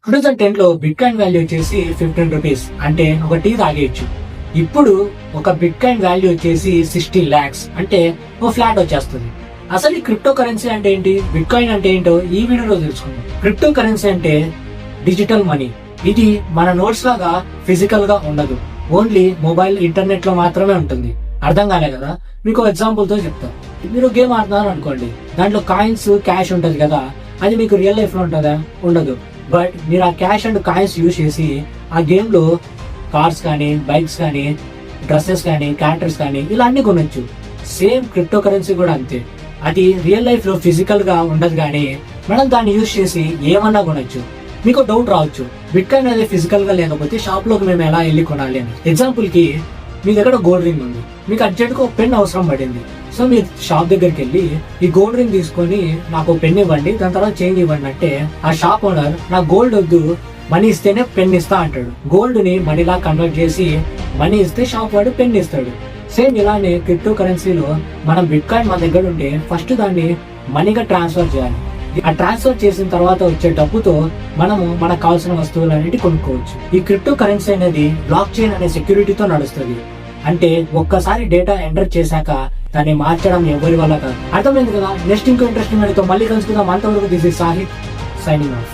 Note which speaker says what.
Speaker 1: 2010 లో bit coin value వచ్చేసి 15 rupees, అంటే ఒక టీ తాగేయచ్చు. ఇప్పుడు ఒక బిట్ కాయిన్ వాల్యూ వచ్చేసి 60 lakhs, అంటే ఓ ఫ్లాట్ వచ్చేస్తుంది. అసలు ఈ క్రిప్టో కరెన్సీ అంటే ఏంటి, బిట్ కాయిన్ అంటే ఏంటో ఈ వీడియోలో తెలుసుకుందాం. క్రిప్టో కరెన్సీ అంటే డిజిటల్ మనీ. ఇది మన నోట్స్ లాగా ఫిజికల్ గా ఉండదు, ఓన్లీ మొబైల్ ఇంటర్నెట్ లో మాత్రమే ఉంటుంది. అర్థం కాలే కదా, మీకు ఎగ్జాంపుల్ తో చెప్తా. మీరు గేమ్ ఆడుతున్నారు అనుకోండి, దాంట్లో కాయిన్స్ క్యాష్ ఉంటది కదా, అది మీకు రియల్ లైఫ్ లో ఉంటుందా? ఉండదు. బట్ మీరు ఆ క్యాష్ అండ్ కాయిన్స్ యూజ్ చేసి ఆ గేమ్ లో కార్స్ కానీ, బైక్స్ కానీ, డ్రెస్సెస్ కానీ, క్యారెక్టర్స్ కానీ ఇలా అన్ని కొనొచ్చు. సేమ్ క్రిప్టో కరెన్సీ కూడా అంతే. అది రియల్ లైఫ్ లో ఫిజికల్ గా ఉండదు, కానీ మనం దాన్ని యూజ్ చేసి ఏమన్నా కొనొచ్చు. మీకు డౌట్ రావచ్చు, బిట్ కాయిన్ అనేది ఫిజికల్ గా లేకపోతే షాప్ లోకి మేము ఎలా వెళ్ళి కొనాలి అని. ఎగ్జాంపుల్ కి మీ దగ్గర గోల్డ్ రింగ్ ఉంది, మీకు అర్జెంట్ గా ఒక పెన్ అవసరం పడింది. సో మీరు షాప్ దగ్గరికి వెళ్ళి ఈ గోల్డ్ రింగ్ తీసుకొని నాకు పెన్ ఇవ్వండి, దాని తర్వాత చేంజ్ ఇవ్వండి అంటే ఆ షాప్ ఓనర్ నాకు గోల్డ్ వద్దు, మనీ ఇస్తేనే పెన్ ఇస్తా అంటాడు. గోల్డ్ ని మనీలా కన్వర్ట్ చేసి మనీ ఇస్తే షాప్ వాడు పెన్ ఇస్తాడు. సేమ్ ఇలానే క్రిప్టో కరెన్సీలో మనం బిట్ కాయిన్ మన దగ్గర ఉంటే ఫస్ట్ దాన్ని మనీగా ట్రాన్స్ఫర్ చేయాలి. ఆ ట్రాన్స్ఫర్ చేసిన తర్వాత వచ్చే డబ్బుతో మనము మనకు కావాల్సిన వస్తువులన్నిటి కొనుక్కోవచ్చు. ఈ క్రిప్టో కరెన్సీ అనేది బ్లాక్ చైన్ అనే సెక్యూరిటీతో నడుస్తుంది. అంటే ఒక్కసారి డేటా ఎంటర్ చేశాక దాన్ని మార్చడం ఎవరి వల్ల కాదు. అర్థమైంది కదా. నెక్స్ట్ ఇంకో ఇంట్రెస్టింగ్ వీడియోతో మళ్ళీ కలుసుకుందాం. అంతవరకు this is Sahith signing off.